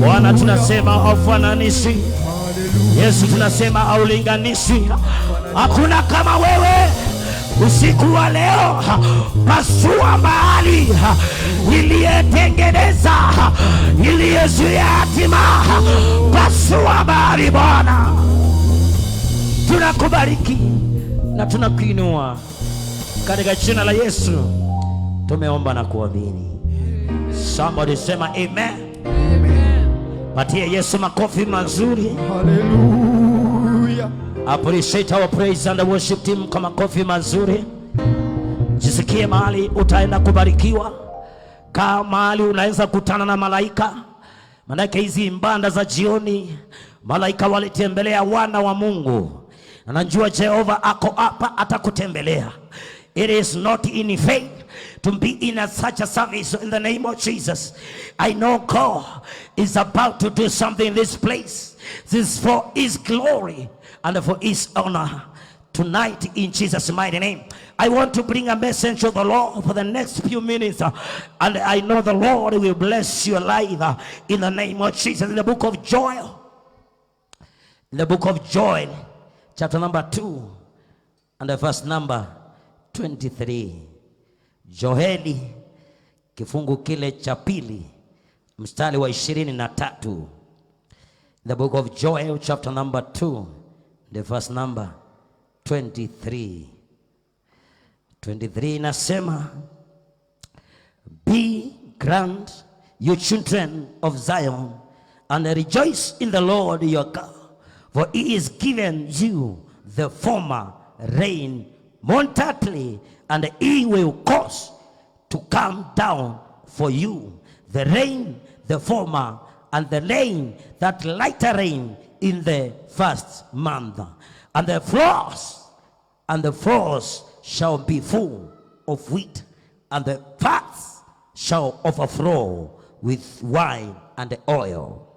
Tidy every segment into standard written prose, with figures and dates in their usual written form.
Bwana tunasema haufananishi. Yesu tunasema haulinganishi. Hakuna kama wewe. Usiku wa leo pasua mahali iliyetengeneza, iliyezuia hatima, pasua mahali Bwana. Tunakubariki na tunakuinua katika jina la Yesu tumeomba na kuamini. Somebody sema amen. Patia Yesu makofi mazuri. Hallelujah. Appreciate our praise and worship team kwa makofi mazuri. Jisikie mahali utaenda kubarikiwa. Kama mahali unaweza kutana na malaika. Manake hizi mbanda za jioni malaika walitembelea wana wa Mungu. Anajua Jehova ako hapa atakutembelea. It is not in vain to be in such a service in the name of Jesus. I know God is about to do something in this place. This is for His glory and for His honor tonight in Jesus' mighty name. I want to bring a message of the Lord for the next few minutes, and I know the Lord will bless your life in the name of Jesus. In the book of Joel, chapter number 2 and the verse number 23. Joeli kifungu kile cha pili mstari wa 23. The book of Joel chapter number 2 the verse number 23. 23 inasema, be grand, you children of Zion, and rejoice in the Lord your God, for He is given you the former rain momentarily, and He will cause to come down for you the rain, the former, and the rain, that lighter rain in the first month. And the floors shall be full of wheat, and the vats shall overflow with wine and oil.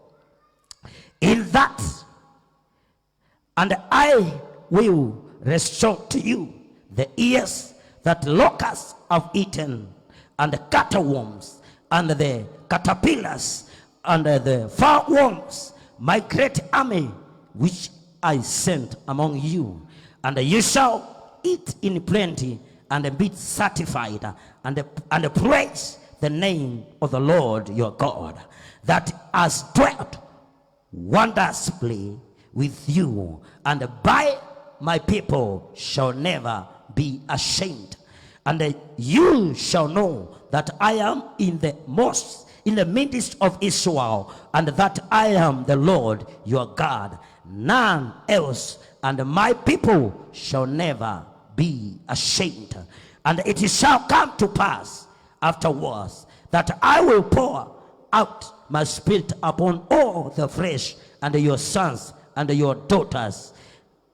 In that, and I will restore to you the years that locusts have eaten, and the cutterworms, and the caterpillars, and the fowlworms, my great army which I sent among you. And you shall eat in plenty, and be satisfied, and praise the name of the Lord your God, that has dwelt wondrously with you, and by my people shall never be ashamed. And you shall know that I am in the midst of Israel, and that I am the Lord your God, none else, and my people shall never be ashamed. And it shall come to pass afterwards that I will pour out my spirit upon all the flesh, and your sons and your daughters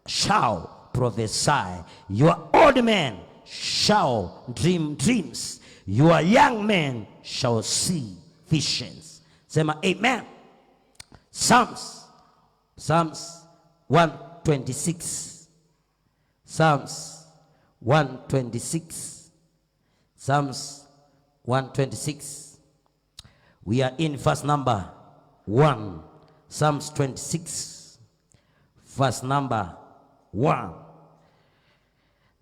shall prophesy. Your old men shall dream dreams. Your young men shall see visions. Sema amen. Psalms 126. Psalms 126. Psalms 126. We are in verse number 1. Psalms 26, verse number 1.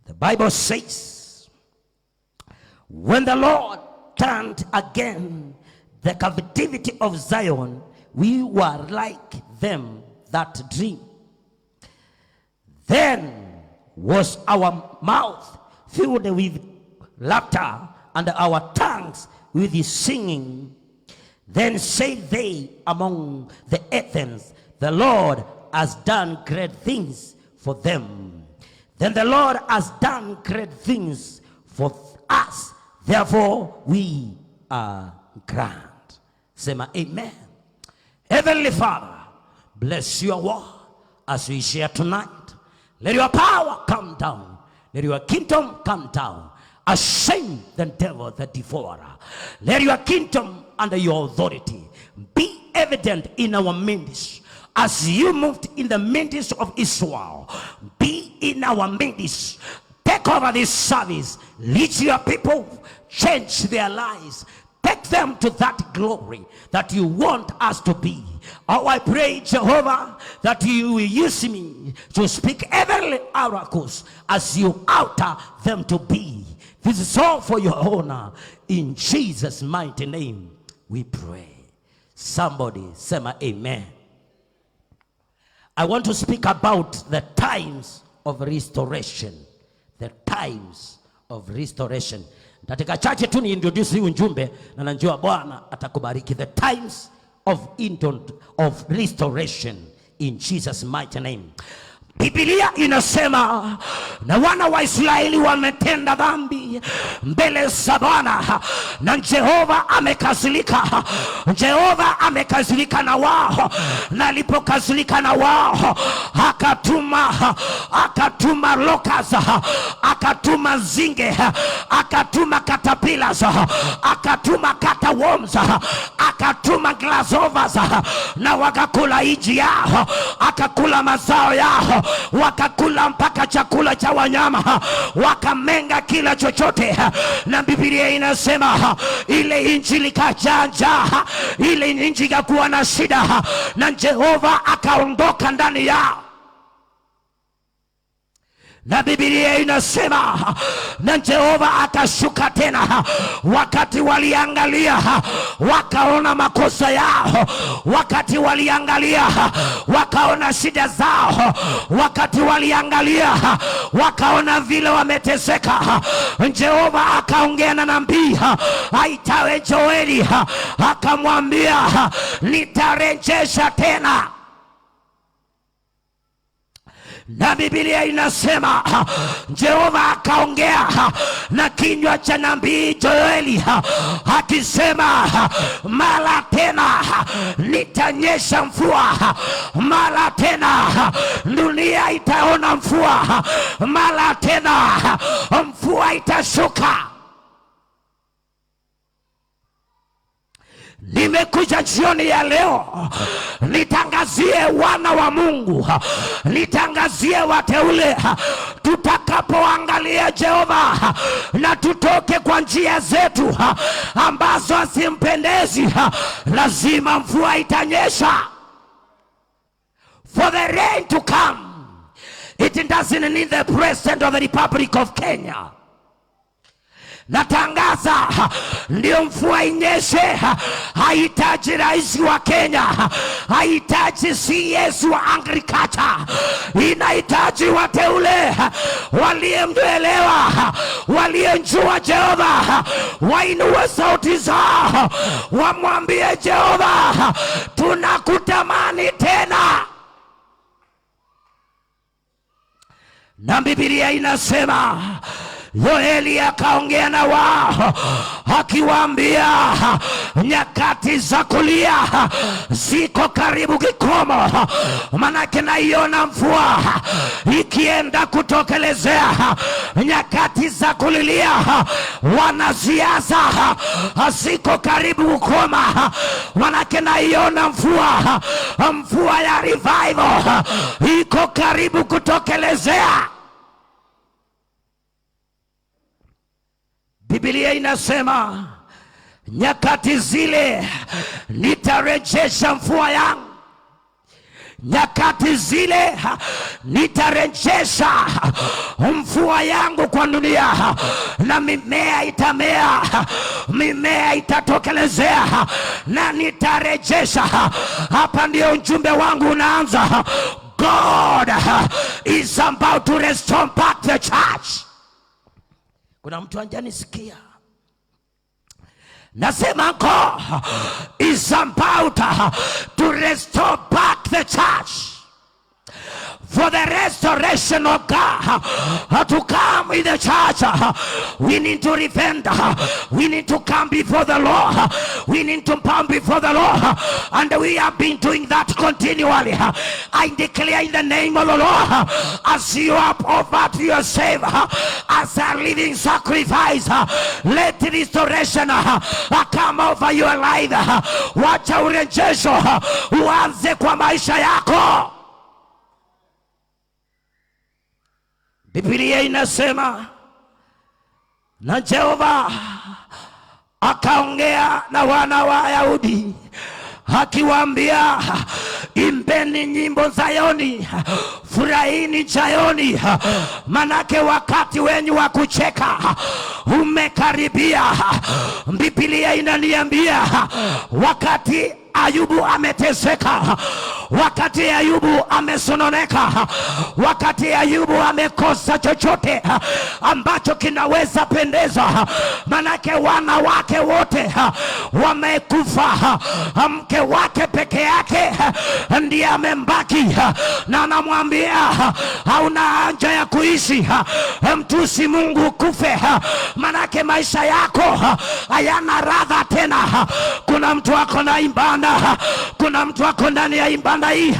The Bible says, when the Lord turned again the captivity of Zion, we were like them that dream. Then was our mouth filled with laughter, and our tongues with singing. Then said they among the heathens, the Lord has done great things for them. Then the Lord has done great things for us, therefore we are glad. Say amen. Heavenly Father, bless your word as we share tonight. Let your power come down. Let your kingdom come down. Ashamed the devil, the devourer. Let your kingdom under your authority be evident in our midst. As you moved in the midst of Israel, be in our midst. Take over this service. Lead your people. Change their lives. take them to that glory that you want us to be. Oh, I pray, Jehovah, that you will use me to speak heavenly oracles as you alter them to be. This is all for your honor. In Jesus' mighty name we pray. Somebody say amen. I want to speak about the times of restoration. The times of restoration. Nataka chache tu ni introduce hii ujumbe na najua Bwana atakubariki. The times of restoration in Jesus' mighty name. Biblia inasema na wana wa Israeli wametenda dhambi mbele za Bwana na Jehova amekasirika. Jehova amekasirika na wao, na alipokasirika na wao akatuma locusts, akatuma zinge, akatuma caterpillars, akatuma cutworms, akatuma grasshoppers, na wakakula inji yao, akakula mazao yao, wakakula mpaka chakula cha wanyama, wakamenga kila chochote. Na Biblia inasema ile inji likajaa, ile inji ikakuwa na shida, na Jehova akaondoka ndani yao. Na Biblia inasema na Jehova akashuka tena. Wakati waliangalia wakaona makosa yao, wakati waliangalia wakaona shida zao, wakati waliangalia wakaona vile wameteseka, Jehova akaongea na nabii aitawe Joeli, akamwambia nitarejesha tena. Na Biblia inasema Jehova akaongea na kinywa cha nabii Joeli akisema, mara tena nitanyesha mvua, mara tena dunia itaona mvua, mara tena mvua itashuka. Nimekuja jioni ya leo nitangazie wana wa Mungu, nitangazie wateule, tutakapoangalia Jehova na tutoke kwa njia zetu ambazo hazimpendezi, lazima mvua itanyesha. For the rain to come, it doesn't need the President of the Republic of Kenya. Natangaza ndio mvua inyeshe. Haitaji rais wa Kenya, haitaji CS wa agriculture, inahitaji wateule waliemwelewa, walienjua Jehova, wainue sauti zao, wamwambie Jehova, tunakutamani tena. Na Biblia inasema Yoeli akaongea na wao akiwaambia, nyakati za kulia ziko karibu kikomo, manake naiona mvua ikienda kutokelezea. Nyakati za kulilia wanaziaza ziko karibu kukoma, manake naiona mvua ya revival iko karibu kutokelezea. Biblia inasema nyakati zile nitarejesha mvua yangu, nyakati zile nitarejesha mvua yangu kwa dunia, na mimea itamea, mimea itatokelezea, na nitarejesha. Hapa ndio ujumbe wangu unaanza. God is about to restore back the church. Kuna mtu anjanisikia? Nasema God is about to restore back the church. For the restoration of God to come in the church, we need to repent. We need to come before the Lord. We need to come before the Lord, and we have been doing that continually. I declare in the name of the Lord, as you have offered yourself as a living sacrifice, let restoration come over your life. Wacha urejesho uanze kwa maisha yako. Biblia inasema na Jehova akaongea na wana wa Wayahudi akiwaambia, imbeni nyimbo Zayoni, furahini Zayoni, manake wakati wenyu wa kucheka umekaribia. Biblia inaniambia wakati Ayubu ameteseka, wakati Ayubu amesononeka, wakati Ayubu amekosa chochote ambacho kinaweza pendeza, manake wanawake wote wamekufa, mke wake peke yake ndiye amembaki, na anamwambia hauna haja ya kuishi, mtusi Mungu kufe, manake maisha yako hayana radha tena. Kuna mtu wako na ibada, kuna mtu wako ndani ya ibada hii,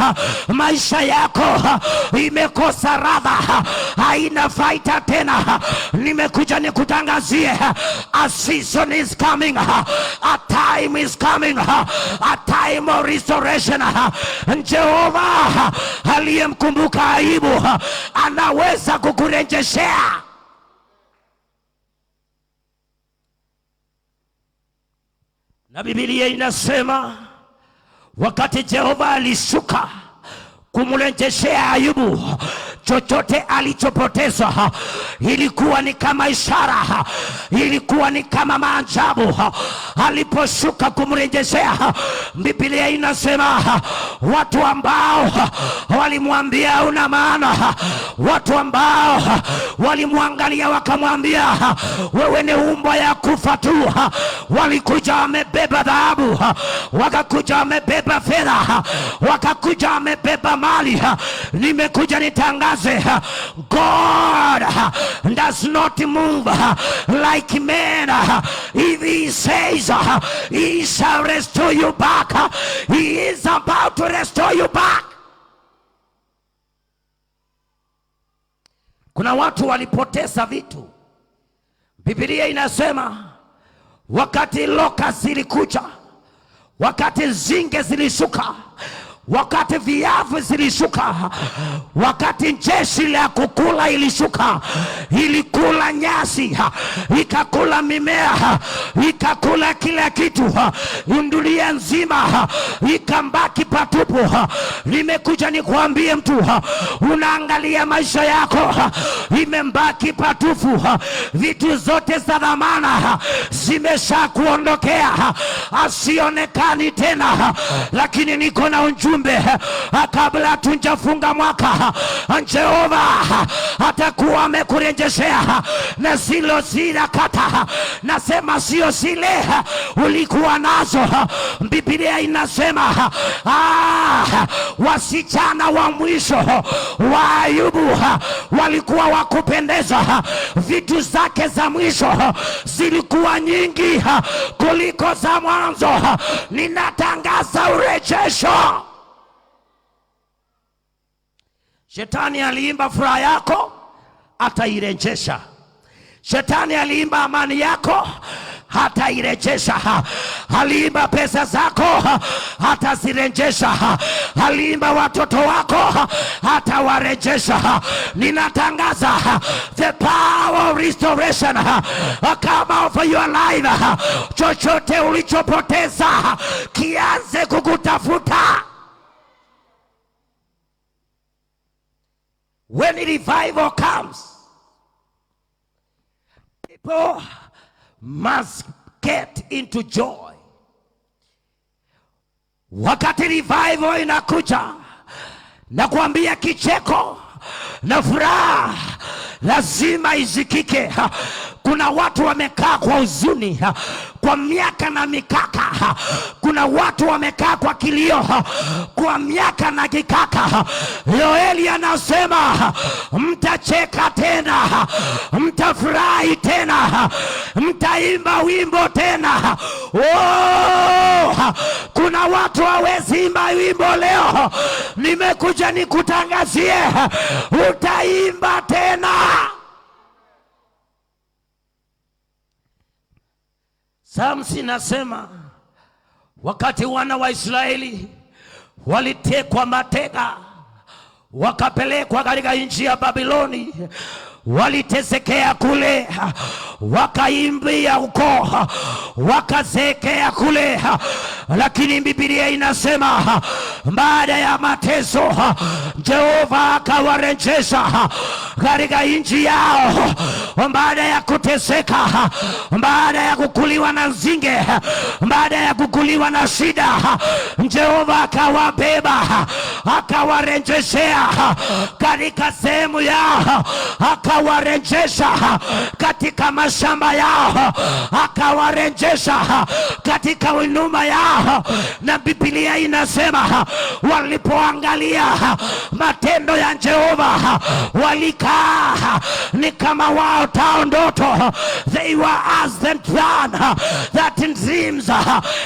maisha yako imekosa radha, haina faida tena. Nimekuja nikutangazie, a season is coming, a time is coming, a time of restoration. Jehova aliyemkumbuka Ayubu anaweza kukurejeshea. Na Biblia inasema wakati Jehova alishuka kumrejeshea Ayubu chochote alichopoteza, ilikuwa ni kama ishara, ilikuwa ni kama maajabu aliposhuka kumrejeshea. Biblia inasema watu ambao walimwambia una maana, watu ambao walimwangalia wakamwambia wewe ni umbo ya kufa tu, walikuja wamebeba dhahabu, wakakuja wamebeba fedha, wakakuja wamebeba mali. Nimekuja nitangaze, God does not move like men. If he says he shall restore you back, he is about to restore you back. Kuna watu walipoteza vitu. Biblia inasema wakati loka zilikuja, wakati zinge zilishuka, wakati viavu zilishuka, wakati jeshi la kukula ilishuka, ilikula nyasi, ikakula mimea, ikakula kila kitu, dunia nzima ikambaki patupu. Nimekuja nikuambie mtu, unaangalia maisha yako imembaki patupu, vitu zote za dhamana zimesha kuondokea, asionekani tena. Lakini niko na ujumbe, kabla tunjafunga mwaka, Jehova atakuwa amekurejeshea na silo zile kata, nasema sio zile ulikuwa nazo. Biblia inasema wasichana wa mwisho wa Ayubu walikuwa wakupendeza, vitu zake za mwisho zilikuwa nyingi kuliko za mwanzo. Ninatangaza urejesho. Shetani aliimba furaha yako, atairejesha. Shetani aliimba amani yako, hatairejesha. Aliimba pesa zako, hatazirejesha. Aliimba watoto wako, hatawarejesha. Ninatangaza the power of restoration come over your life. Chochote ulichopoteza kianze kukutafuta. When revival comes, people must get into joy. Wakati revival inakuja, na kuambia kicheko na furaha lazima izikike. Kuna watu wamekaa kwa huzuni kwa miaka na mikaka. Kuna watu wamekaa kwa kilio kwa miaka na kikaka. Yoeli anasema mtacheka tena, mtafurahi tena, mtaimba wimbo tena. Kuna watu hawezi imba wimbo leo. Nimekuja nikutangazie, utaimba tena. Samsi nasema wakati wana wa Israeli walitekwa mateka wakapelekwa katika nchi ya Babiloni, walitezekea kule, wakaimbia huko, wakazekea kule, lakini Biblia inasema baada ya mateso Jehova akawarejesha katika nchi yao. Baada ya kuteseka, baada ya kukuliwa na nzinge, baada ya kukuliwa na shida, Jehova akawabeba, akawarejeshea katika sehemu yao, akawarejesha katika mashamba yao, akawarejesha katika winuma yao. Na Biblia inasema walipoangalia matendo ya Jehova, walikaa ni kama waotao ndoto. They were as the done that in dreams.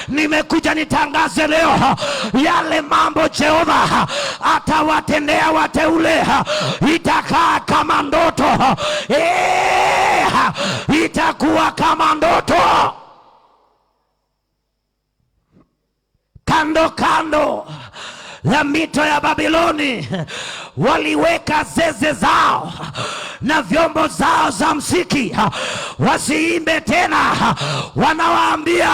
Nimekuja nitangaze leo yale mambo Jehova atawatendea wateule itakaa kama ndoto, itakuwa kama ndoto. Kando kando ya mito ya Babiloni waliweka zeze zao na vyombo zao za muziki, wasiimbe tena. Wanawaambia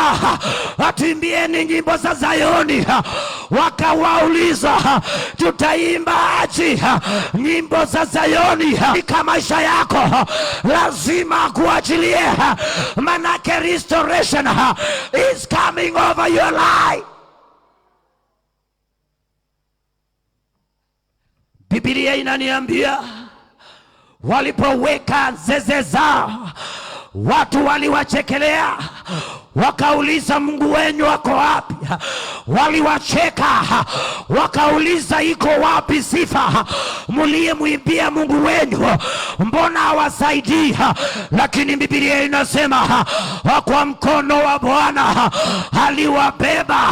watuimbieni nyimbo za Zayoni. Wakawauliza, tutaimba aje nyimbo za Zayoni? Katika maisha yako lazima kuachilie, manake restoration is coming over your life. Biblia inaniambia walipoweka zeze zao, watu waliwachekelea, wakauliza Mungu wenyu wako wapi? Waliwacheka, wakauliza iko wapi sifa mliyemwimbia Mungu wenyu? Mbona hawasaidii? Lakini Biblia inasema kwa mkono wa Bwana aliwabeba,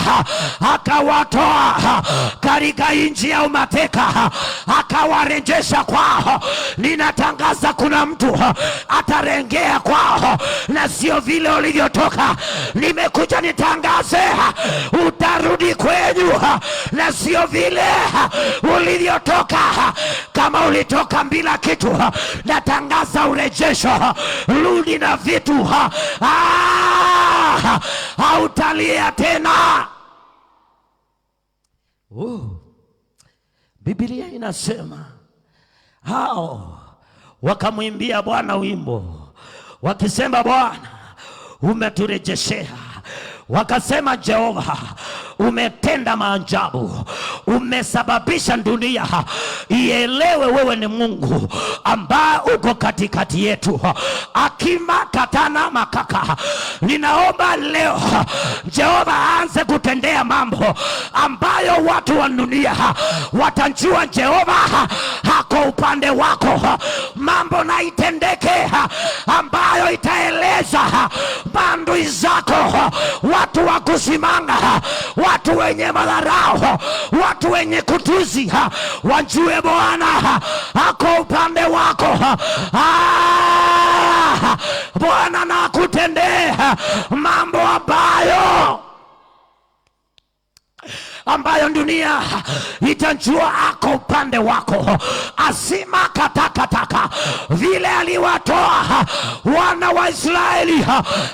akawatoa katika nchi ya umateka, akawarejesha kwao. Ninatangaza kuna mtu atarengea kwao na sio vile ulivyotoka. Nimekuja nitangaze utarudi kwenyu na sio vile ulivyotoka. Kama ulitoka bila kitu, natangaza urejesho. Rudi na vitu, hautalia tena. Biblia inasema hao wakamwimbia Bwana wimbo wakisema, Bwana umeturejeshea. Wakasema, Jehova umetenda maajabu, umesababisha dunia ielewe wewe ni Mungu ambaye uko katikati yetu. Akima katana makaka, ninaomba leo Jehova aanze kutendea mambo ambayo watu wa dunia watajua Jehova hako upande wako. Mambo na itendeke ambayo itaeleza bandui zako, watu wa kusimanga, watu wenye madharau, watu wenye kutuzi, wajue Bwana hako upande wako. Bwana na kutendea mambo ambayo dunia itajua ako upande wako. Asima katakataka vile aliwatoa wana wa Israeli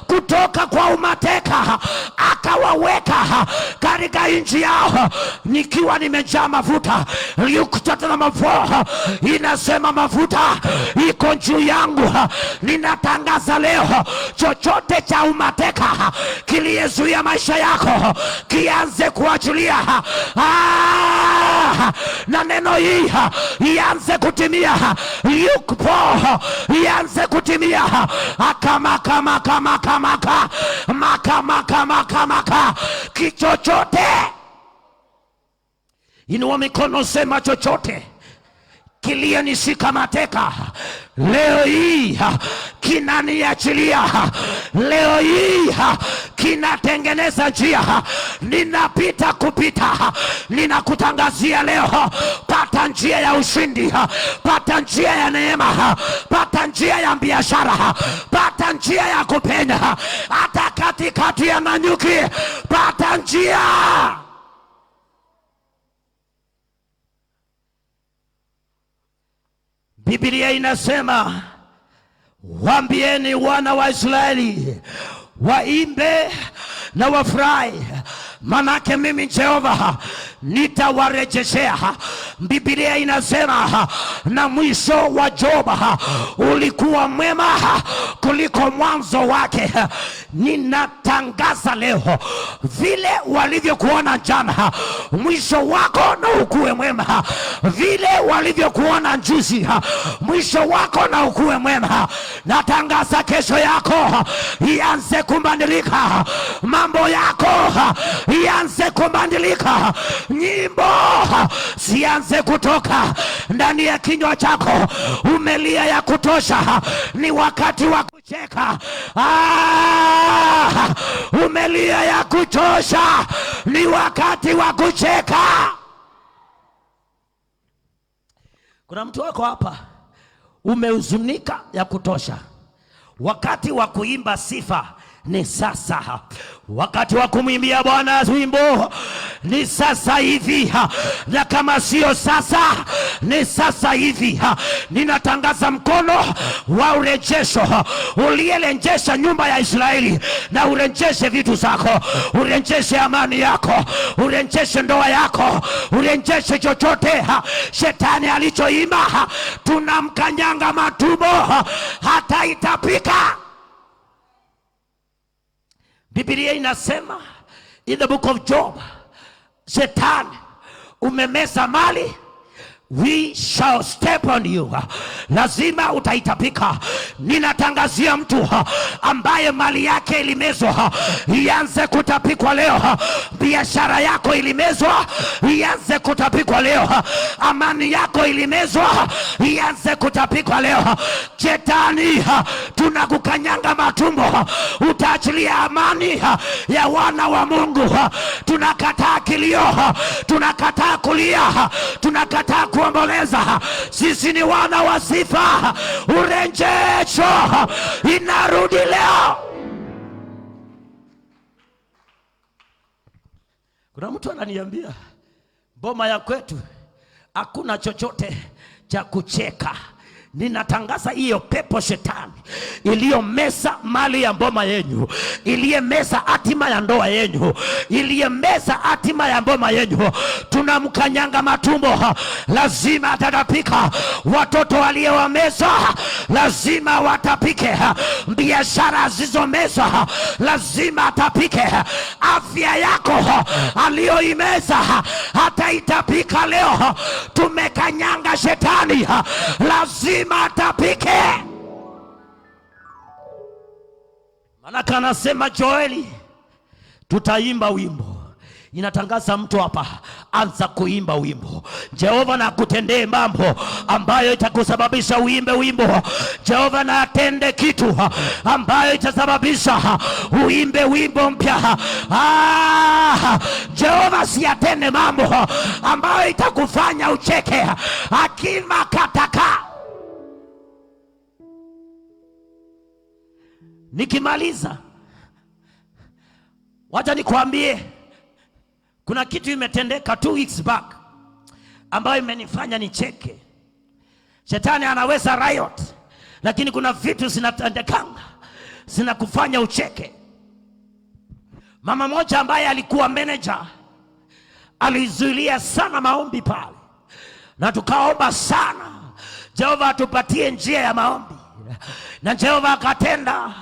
kutoka kwa umateka, akawaweka katika nchi yao. Nikiwa nimejaa mafuta, na mafuta inasema mafuta iko juu yangu. Ninatangaza leo chochote cha umateka kiliyezuia maisha yako kianze kuachilia. Na neno hii ianze kutimia. Yupo ianze kutimia. Kama kichochote. Inua mikono, sema chochote kiliyenishika mateka leo hii kinaniachilia. Leo hii kinatengeneza njia. Ninapita kupita. Ninakutangazia leo, pata njia ya ushindi, pata njia ya neema, pata njia ya biashara, pata njia ya kupenya hata katikati ya manyuki. Pata njia. Biblia inasema Waambieni wana wa Israeli waimbe na wafurahi, manake mimi Jehova nitawarejeshea. Biblia inasema na mwisho wa Joba ulikuwa mwema kuliko mwanzo wake. Ninatangaza leo, vile walivyokuona jana, mwisho wako na ukuwe mwema. Vile walivyokuona juzi, mwisho wako na ukuwe mwema. Natangaza kesho yako ianze kubadilika, mambo yako ianze kubadilika, nyimbo sianze kutoka ndani ya kinywa chako. Umelia ya kutosha, ni wakati wa kucheka. Umelia ya kutosha, ni wakati wa kucheka. Kuna mtu wako hapa umehuzunika ya kutosha. Wakati wa kuimba sifa ni sasa. Wakati wa kumwimbia Bwana wimbo ni sasa hivi, na kama sio sasa ni sasa hivi. Ninatangaza mkono wa urejesho uliyelenjesha nyumba ya Israeli, na urejeshe vitu zako, urejeshe amani yako, urejeshe ndoa yako, urejeshe chochote shetani alichoima. Tunamkanyanga matumbo hata itapika. Biblia inasema in the book of Job, Shetani umemeza mali, we shall step on you. Lazima utaitapika. Ninatangazia mtu ambaye mali yake ilimezwa, ianze kutapikwa leo. Biashara yako ilimezwa, ianze kutapikwa leo. Amani yako ilimezwa, ianze kutapikwa leo. Shetani tunakukanyanga matumbo, utaachilia amani ya wana wa Mungu. Tunakataa kilio, tunakataa kulia, tunakataa kuomboleza. Sisi ni wana wa sifa. Urejesho inarudi leo. Kuna mtu ananiambia boma ya kwetu hakuna chochote cha kucheka. Ninatangaza hiyo pepo shetani iliyomesa mali ya boma yenu, iliyemesa hatima ya ndoa yenu, iliyemesa hatima ya boma yenu, tunamkanyanga matumbo. Lazima atatapika. Watoto waliowameza lazima watapike. Biashara zilizomeza lazima atapike. Afya yako aliyoimeza hata itapika leo. Tumekanyanga shetani, lazima atapike. Manaka anasema Joeli, tutaimba wimbo. Inatangaza mtu hapa, anza kuimba wimbo. Jehova na kutendee mambo ambayo itakusababisha uimbe wimbo. Jehova na atende kitu ambayo itasababisha uimbe wimbo mpya. Jehova si atende mambo ambayo itakufanya ucheke akima kataka. Nikimaliza, wacha nikwambie kuna kitu imetendeka 2 weeks back ambayo imenifanya nicheke. Shetani anaweza riot, lakini kuna vitu zinatendekanga zinakufanya ucheke. Mama moja ambaye alikuwa manager alizuilia sana maombi pale, na tukaomba sana Jehova atupatie njia ya maombi, na Jehova akatenda,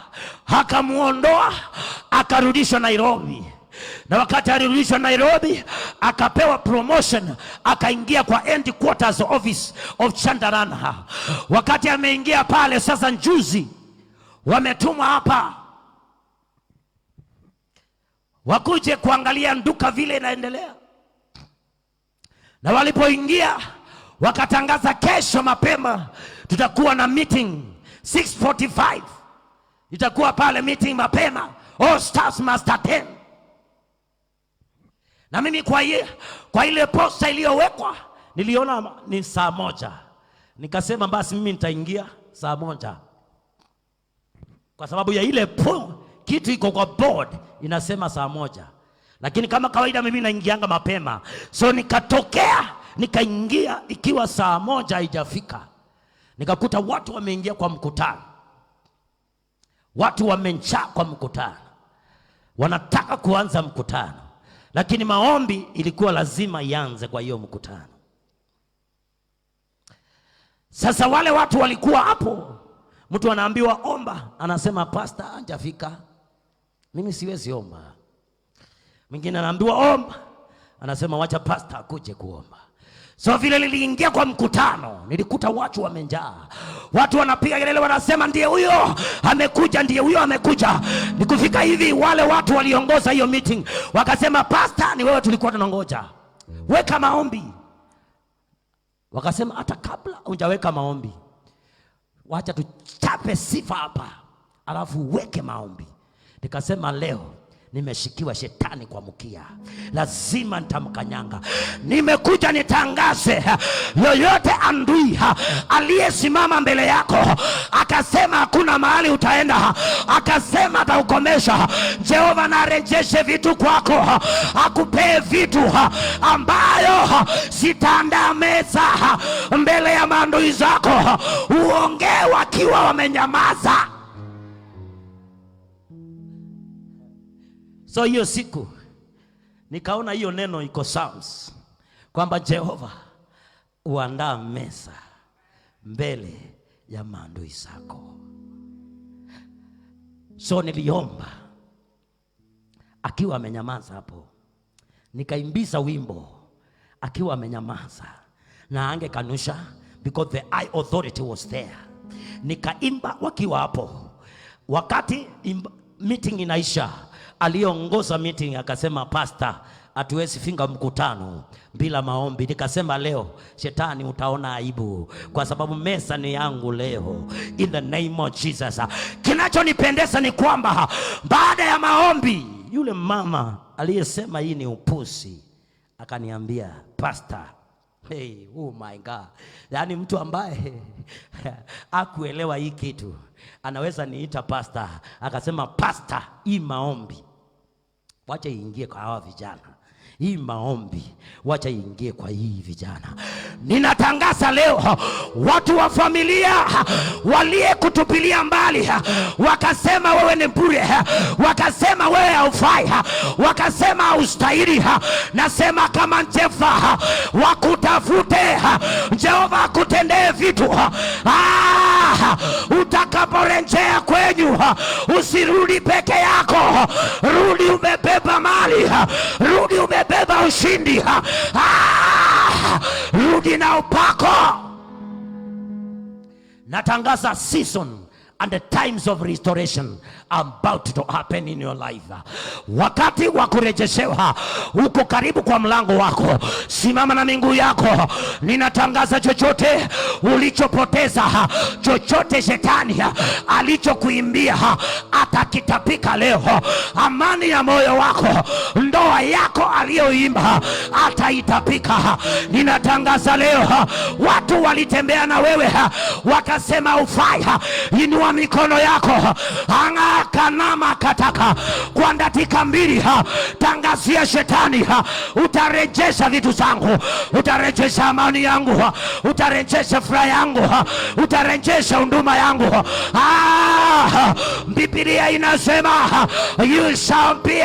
akamuondoa, akarudishwa Nairobi. Na wakati alirudishwa Nairobi, akapewa promotion, akaingia kwa headquarters office of Chandarana. Wakati ameingia pale sasa, njuzi wametumwa hapa wakuje kuangalia nduka vile inaendelea. Na walipoingia wakatangaza kesho mapema tutakuwa na meeting 6:45. Itakuwa pale meeting mapema, all stars must attend. Na mimi kwa ile posta iliyowekwa niliona ni saa 1. Nikasema basi mimi nitaingia saa 1. Kwa sababu ya ile kitu iko kwa board inasema saa 1. Lakini kama kawaida mimi naingianga mapema. So nikatokea, nikaingia ikiwa saa 1 haijafika. Nikakuta watu wameingia kwa mkutano. Watu wamenjaa kwa mkutano, wanataka kuanza mkutano, lakini maombi ilikuwa lazima ianze kwa hiyo mkutano. Sasa wale watu walikuwa hapo, mtu anaambiwa omba, anasema pastor hajafika, mimi siwezi omba. Mwingine anaambiwa omba, anasema wacha pastor akuje kuomba. So vile niliingia kwa mkutano, nilikuta watu wamenjaa. Watu wanapiga kelele, wanasema ndiye huyo amekuja, ndiye huyo amekuja. Nikufika hivi, wale watu waliongoza hiyo meeting wakasema, pastor ni wewe tulikuwa tunangoja, weka maombi. Wakasema hata kabla hujaweka maombi, wacha tuchape sifa hapa, alafu weke maombi. Nikasema leo nimeshikiwa shetani kwa mkia, lazima nitamkanyanga. Nimekuja nitangaze, yoyote andui aliyesimama mbele yako akasema hakuna mahali utaenda, akasema ataukomesha, Jehova na arejeshe vitu kwako, akupee vitu ambayo sitaandaa meza mbele ya maadui zako, uongee wakiwa wamenyamaza. So hiyo siku nikaona hiyo neno iko Psalms kwamba Jehova uandaa meza mbele ya maadui zako. So niliomba akiwa amenyamaza hapo, nikaimbiza wimbo akiwa amenyamaza na angekanusha, because the eye authority was there. Nikaimba wakiwa hapo. Wakati meeting inaisha, aliongoza meeting akasema, pastor hatuwezi finga mkutano bila maombi. Nikasema leo shetani utaona aibu, kwa sababu mesa ni yangu leo, in the name of Jesus. Kinachonipendeza ni kwamba baada ya maombi, yule mama aliyesema hii ni upusi akaniambia, pastor, hey, oh my God, yani mtu ambaye akuelewa hii kitu anaweza niita pastor. Akasema, pastor, hii maombi wacha iingie kwa hawa vijana, hii maombi wacha iingie kwa hii vijana. Ninatangaza leo, watu wa familia walie kutupilia mbali, wakasema wewe ni bure, wakasema wewe haufai, wakasema haustahili, nasema kama Jehova wakutafute, Jehova akutendee vitu. Utakaporejea kwenyu, usirudi peke yako, rudi umebeba mali, rudi umebeba ushindi, rudi na upako. Natangaza season and the times of restoration are about to happen in your life. Wakati wa kurejeshewa uko karibu kwa mlango wako. Simama na miguu yako. Ninatangaza chochote ulichopoteza, chochote shetani alichokuimbia atakitapika leo. Amani ya moyo wako, ndoa yako aliyoimba ataitapika. Ninatangaza leo, watu walitembea na wewe wakasema ufai, inua mikono yako, anga kanama kataka kwa dakika 2, tangazia shetani, utarejesha vitu zangu, utarejesha amani yangu, utarejesha furaha yangu, utarejesha huduma yangu. Biblia inasema you shall be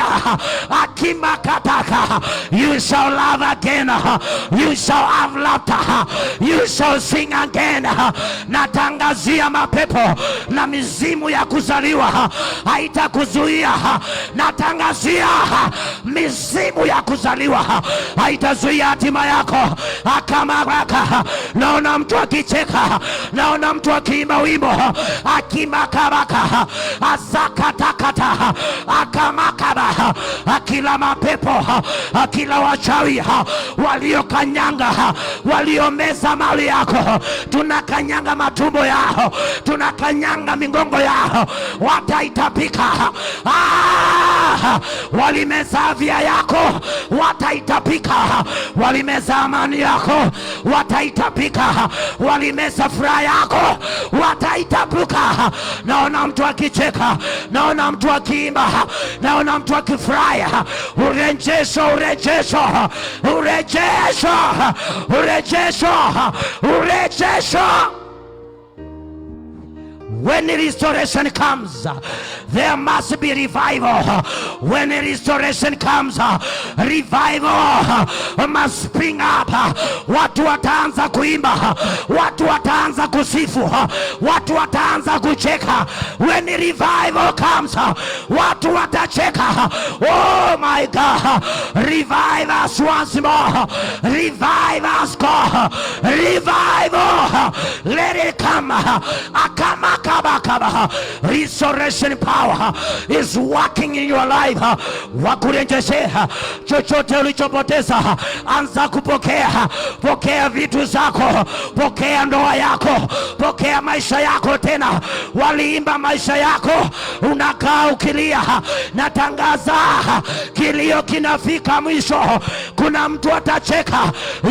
akima kataka, you shall love again, you shall have laughter, you shall sing again. Natangazia mapepo na mizimu ya kuzaliwa haitakuzuia. Natangazia mizimu ya kuzaliwa haitazuia hatima yako. Akamaraka, naona mtu akicheka, naona mtu akiimba wimbo, akimakabaka, asakatakata, akamakaba, akila mapepo, akila wachawi waliokanyanga, waliomeza mali yako, tunakanyanga matumbo yao, tunakanyanga migongo yao, wataitapika. Walimeza afya yako, wataitapika. Walimeza amani yako, wataitapika. Walimeza furaha yako, wataitapuka. Naona mtu akicheka, naona mtu akiimba, naona mtu akifurahi. Urejesho, urejesho, urejesho, urejesho, urejesho. When restoration comes, there must be revival. When restoration comes, revival must spring up. Watu wataanza kuimba, watu wataanza kusifu, watu wataanza kucheka. When revival comes, watu watacheka. Oh my God, revive us once more. Revive us, God. Revival, let it come. Restoration power is working in your life. Wakurejeshe chochote ulichopoteza, anza kupokea. Pokea vitu zako, pokea ndoa yako, pokea maisha yako tena. Waliimba maisha yako, unakaa ukilia. Natangaza kilio kinafika mwisho. Kuna mtu atacheka.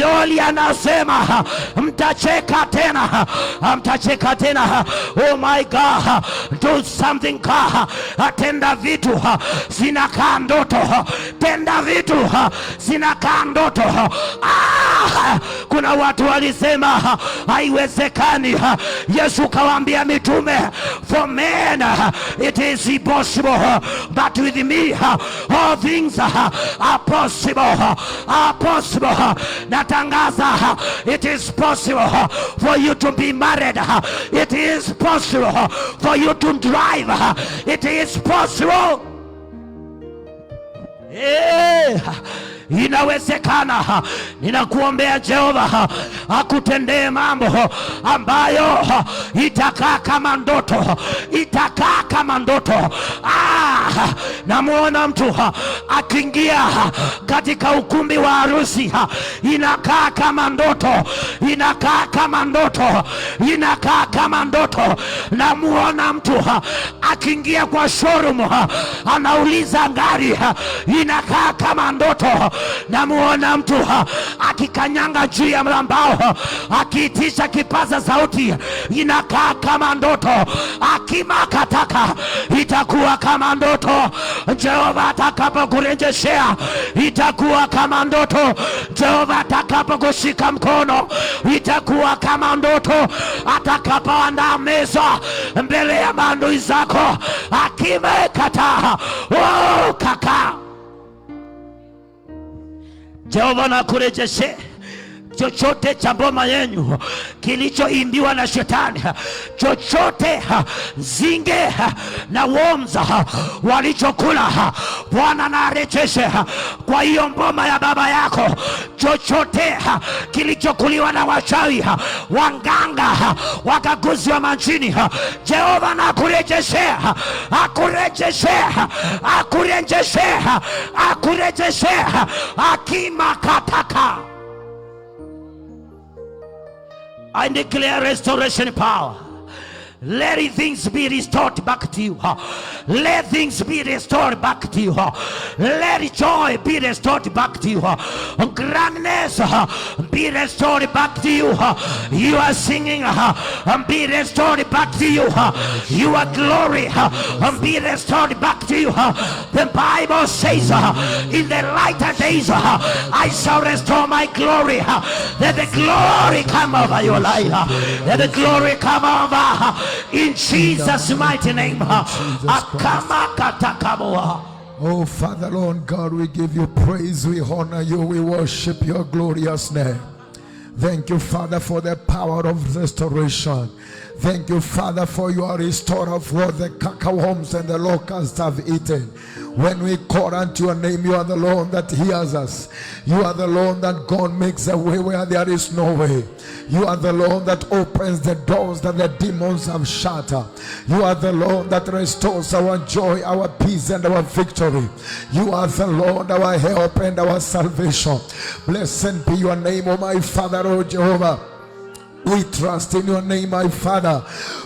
Yoli anasema mtacheka tena, mtacheka tena. Oh my God, do something God. Tenda vitu zinakaa ndoto, tenda vitu zinakaa ndoto. Kuna watu walisema haiwezekani. Yesu kawaambia mitume, for men it is impossible, but with me all things are possible. Are possible. Natangaza, it is possible for you to be married. It is possible for you to drive. It is possible. Inawezekana. Ninakuombea Jehova akutendee mambo ambayo itakaa kama ndoto, itakaa kama ndoto. Namuona mtu akiingia katika ukumbi wa harusi, inakaa kama ndoto, inakaa kama ndoto, inakaa kama ndoto. Namuona mtu akiingia kwa showroom, anauliza ngari, inakaa kama ndoto. Namuona mtu akikanyanga juu ya mlambao, akiitisha kipaza sauti, inakaa kama ndoto. Akimakataka, itakuwa kama ndoto. Jehova atakapo kurejeshea, itakuwa kama ndoto. Jehova atakapo kushika mkono, itakuwa kama ndoto. Atakapo andaa meza mbele ya maadui zako, akimekataa, oh kaka, Jehova na kurejeshe chochote cha boma yenu kilichoimbiwa na shetani, chochote zinge na worms walichokula, Bwana na arejeshe kwa hiyo boma ya baba yako. Chochote kilichokuliwa na wachawi, wanganga, wakaguzi wa majini, Jehova na kurejeshe, akurejeshe, akurejeshe, akurejeshe. Akimakataka, I declare restoration power. Let things be restored back to you. Let things be restored back to you. Let joy be restored back to you. Grandness be restored back to you. You are singing, be restored back to you. Your glory be restored back to you. The Bible says, in the lighter days I shall restore my glory. Let the glory come over your life. Let the glory come over. In Jesus' mighty name. Oh, Father, Lord God, we give you praise, we honor you, we worship your glorious name. Thank you, Father, for the power of restoration. Thank you, Father, for your restore of what the cacaworms and the locusts have eaten. When we call unto your name, you are the Lord that hears us. You are the Lord that God makes a way where there is no way. You are the Lord that opens the doors that the demons have shut. You are the Lord that restores our joy, our peace, and our victory. You are the Lord, our help and our salvation. Blessed be your name, O my Father, O Jehovah. We trust in your name, my Father,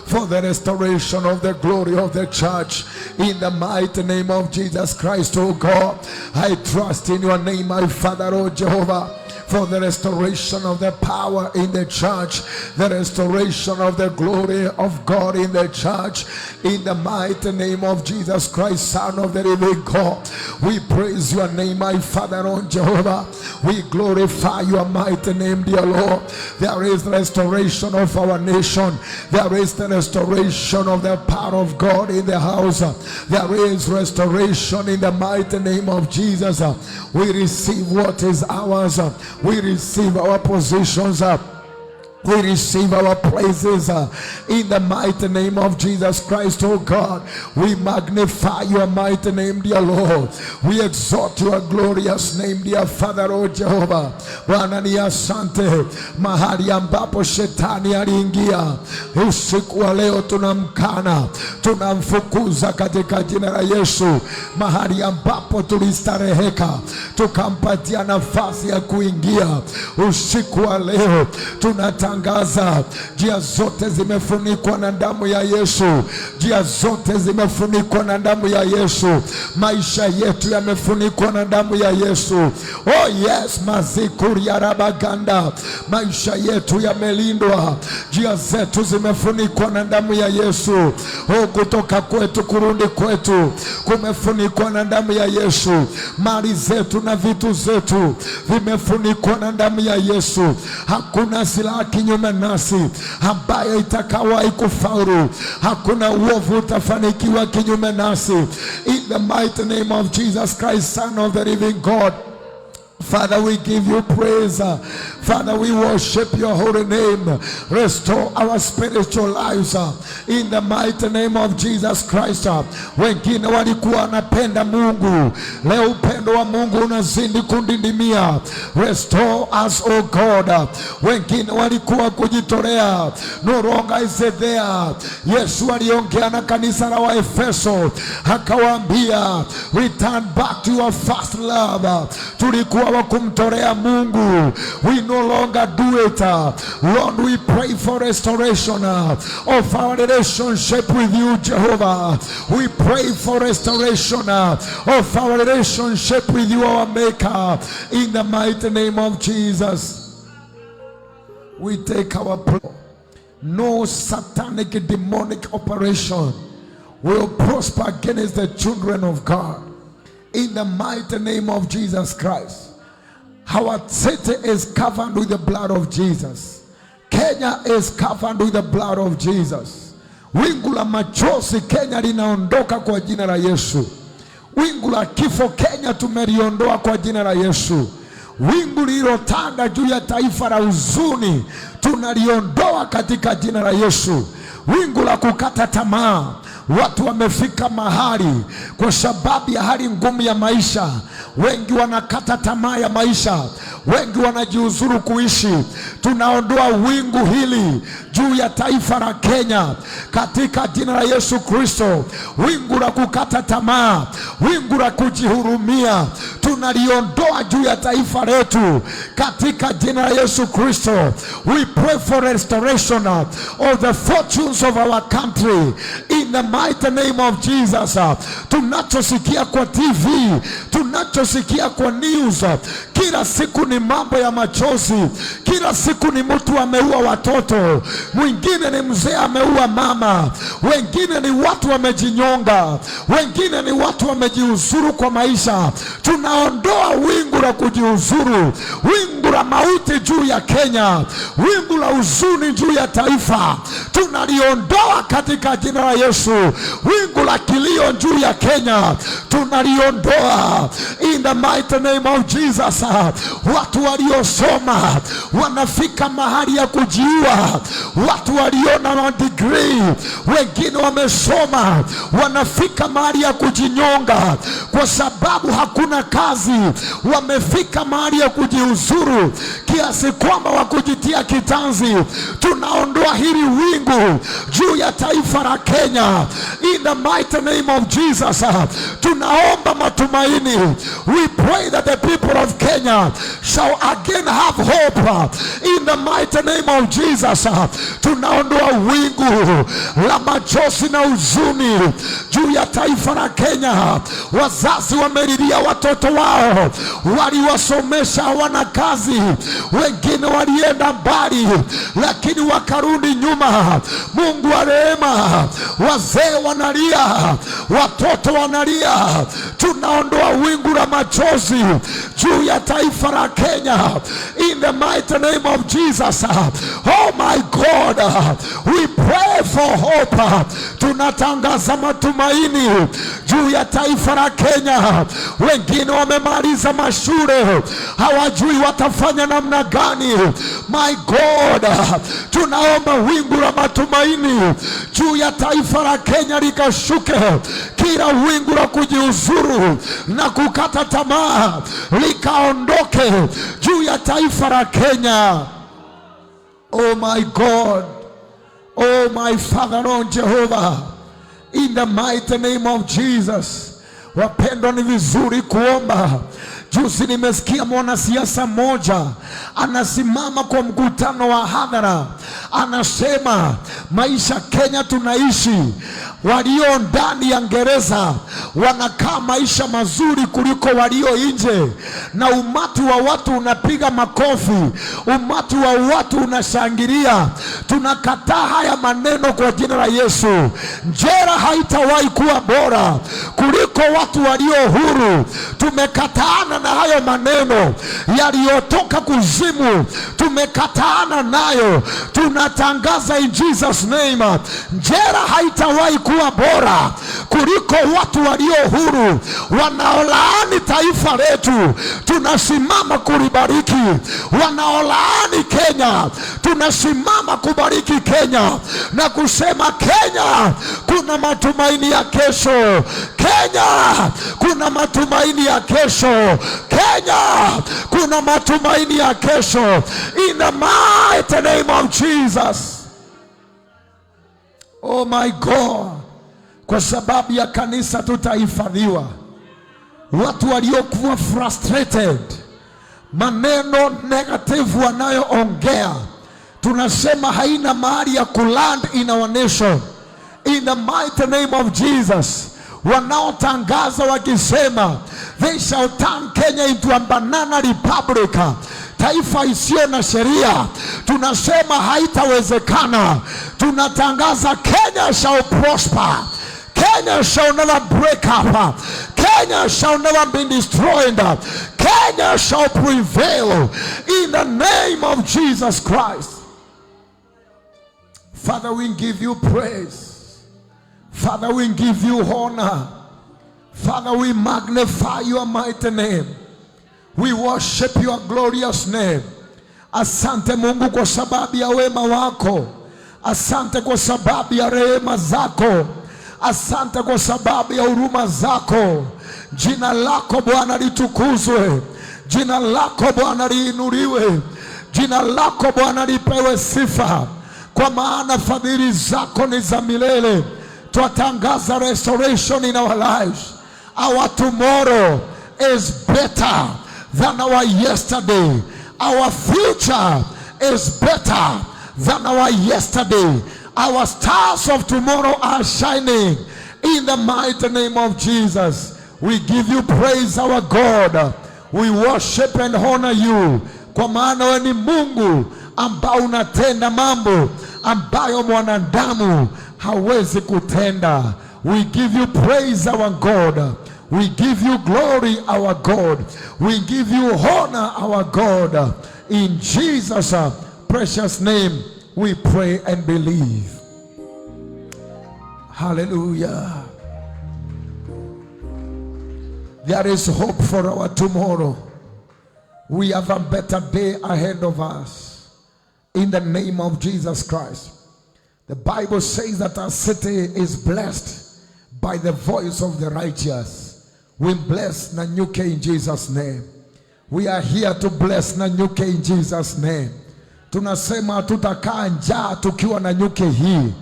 for the restoration of the glory of the church. In the mighty name of Jesus Christ, oh God, I trust in your name, my Father, oh Jehovah, for the restoration of the power in the church, the restoration of the glory of God in the church, in the mighty name of Jesus Christ, Son of the living God. We praise your name, my Father, on Jehovah. We glorify your mighty name, dear Lord. There is restoration of our nation. There is the restoration of the power of God in the house. There is restoration in the mighty name of Jesus. We receive what is ours. We receive our positions. We receive our praises in the mighty name of Jesus Christ, oh God. We magnify your mighty name, dear Lord. We exalt your glorious name, dear Father, oh Jehovah. Bwana ni asante. Mahali ambapo shetani aliingia, usiku wa leo tunamkana, tunamfukuza katika jina la Yesu. Mahali ambapo tulistareheka, tukampatia nafasi ya kuingia, usiku wa leo tunatangaza njia zote zimefunikwa na damu ya Yesu. Njia zote zimefunikwa na damu ya Yesu. Maisha yetu yamefunikwa na damu ya Yesu. Oh yes, mazikuri ya rabaganda. Maisha yetu yamelindwa. Njia zetu zimefunikwa na damu ya Yesu. Oh, kutoka kwetu kurudi kwetu kumefunikwa na damu ya Yesu. Mali zetu na vitu zetu vimefunikwa na damu ya Yesu. Hakuna silaha kinyume nasi ambayo itakawahi kufaulu. Hakuna uovu utafanikiwa kinyume nasi. In the mighty name of Jesus Christ, Son of the living God. Father, we give you praise. Father, we worship your holy name. Restore our spiritual lives in the mighty name of Jesus Christ. Wengine walikuwa wanapenda Mungu, leo upendo wa Mungu unazidi kundidimia. Restore us, oh God. Wengine walikuwa kujitolea, no longer is it there. Yesu aliongea na kanisa la Waefeso akawaambia, return back to your first love. Tulikuwa wa kumtolea Mungu, we no longer do it. Lord, we pray for restoration of our relationship with you, Jehovah. We pray for restoration of our relationship with you, our Maker, in the mighty name of Jesus. We take our prayer. No satanic demonic operation will prosper against the children of God, in the mighty name of Jesus Christ. Our city is covered with the blood of Jesus. Kenya is covered with the blood of Jesus. Wingu la machozi Kenya linaondoka kwa jina la Yesu. Wingu la kifo Kenya tumeliondoa kwa jina la Yesu. Wingu lililotanda juu ya taifa la huzuni tunaliondoa katika jina la Yesu. Wingu la kukata tamaa, watu wamefika mahali kwa sababu ya hali ngumu ya maisha. Wengi wanakata tamaa ya maisha, wengi wanajiuzuru kuishi. Tunaondoa wingu hili juu ya taifa la Kenya katika jina la Yesu Kristo. Wingu la kukata tamaa, wingu la kujihurumia tunaliondoa juu ya taifa letu katika jina la Yesu Kristo. We pray for restoration of the fortunes of our country in the mighty name of Jesus. Tunachosikia kwa TV, tunachosikia kwa news, kila siku ni mambo ya machozi. Kila siku ni mtu ameua watoto, mwingine ni mzee ameua mama, wengine ni watu wamejinyonga, wengine ni watu wamejiuzuru kwa maisha. Tunaondoa wingu la kujiuzuru, wingu la mauti juu ya Kenya, wingu la huzuni juu ya taifa tunaliondoa katika jina la Yesu. Wingu la kilio juu ya Kenya tunaliondoa in the mighty name of Jesus. Watu waliosoma wanafika mahali ya kujiua. Watu waliona na degree, wengine wamesoma wanafika mahali ya kujinyonga kwa sababu hakuna kazi. Wamefika mahali ya kujiuzuru kiasi kwamba wakujitia kitanzi. Tunaondoa hili wingu juu ya taifa la Kenya in the mighty name of Jesus. Tunaomba matumaini. We pray that the people of Kenya shall again have hope in In the mighty name of Jesus, tunaondoa wingu la machozi na huzuni juu ya taifa la Kenya. Wazazi wamelilia watoto wao, waliwasomesha hawana kazi, wengine walienda mbali lakini wakarudi nyuma. Mungu wa rehema, wazee wanalia, watoto wanalia. Tunaondoa wingu la machozi juu ya taifa la Kenya. In the mighty name of Jesus. Oh my God, we pray for hope. Tunatangaza matumaini juu ya taifa la Kenya. Wengine wamemaliza mashule, hawajui watafanya namna gani. My God, tunaomba wingu la matumaini juu ya taifa la Kenya likashuke. Kila wingu la kujiuzuru na kukata tamaa likaondoke juu ya taifa la Kenya. Oh my God, oh my Father, Lord Jehovah, in the mighty name of Jesus. Wapendwa, ni vizuri kuomba. Juzi nimesikia mwanasiasa mmoja anasimama kwa mkutano wa hadhara, anasema maisha Kenya tunaishi, walio ndani ya gereza wanakaa maisha mazuri kuliko walio nje, na umati wa watu unapiga makofi, umati wa watu unashangilia. Tunakataa haya maneno kwa jina la Yesu. Jela haitawahi kuwa bora kuliko watu walio huru. Tumekataana na hayo maneno yaliyotoka kuzimu, tumekataana nayo. Tunatangaza in Jesus name, jela haitawahi kuwa bora kuliko watu walio huru wanaolaani taifa letu. Tunasimama kulibariki. Wanaolaani Kenya, tunasimama kubariki Kenya na kusema Kenya kuna matumaini ya kesho. Kenya kuna matumaini ya kesho. Kenya kuna matumaini ya kesho. In the mighty name of Jesus. Oh my God, kwa sababu ya kanisa tutahifadhiwa. Watu waliokuwa frustrated, maneno negative wanayoongea, tunasema haina mahali ya kuland in our nation. In the mighty name of Jesus. Wanaotangaza wakisema they shall turn Kenya into a banana republic, taifa isiyo na sheria, tunasema haitawezekana. Tunatangaza Kenya shall prosper. Kenya shall never break up. Kenya shall never be destroyed. Kenya shall prevail in the name of Jesus Christ. Father, we give you praise. Father, we give you honor. Father, we magnify your mighty name. We worship your glorious name. Asante Mungu kwa sababu ya wema wako. Asante kwa sababu ya rehema zako. Asante kwa sababu ya huruma zako. Jina lako Bwana litukuzwe. Jina lako Bwana liinuliwe. Jina lako Bwana lipewe sifa, kwa maana fadhili zako ni za milele. Twatangaza restoration in our lives. Our tomorrow is better than our yesterday. Our future is better than our yesterday. Our stars of tomorrow are shining in the mighty name of Jesus. We give you praise, our God. We worship and honor you, kwa maana wewe ni Mungu ambao unatenda mambo ambayo mwanadamu hawezi kutenda. We give you praise, our God. We give you glory, our God. We give you honor, our God. In Jesus' precious name we pray and believe. Hallelujah. There is hope for our tomorrow. We have a better day ahead of us. In the name of Jesus Christ. The Bible says that our city is blessed by the voice of the righteous. We bless Nanyuke in Jesus' name. We are here to bless Nanyuke in Jesus' name. Tunasema tutakaa njaa tukiwa Nanyuke hii.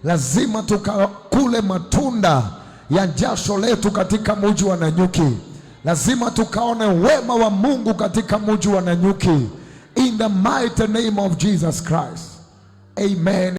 Lazima tukakule matunda ya jasho letu katika mji wa Nanyuke. Lazima tukaone wema wa Mungu katika mji wa Nanyuke. in the mighty name of Jesus Christ. Amen.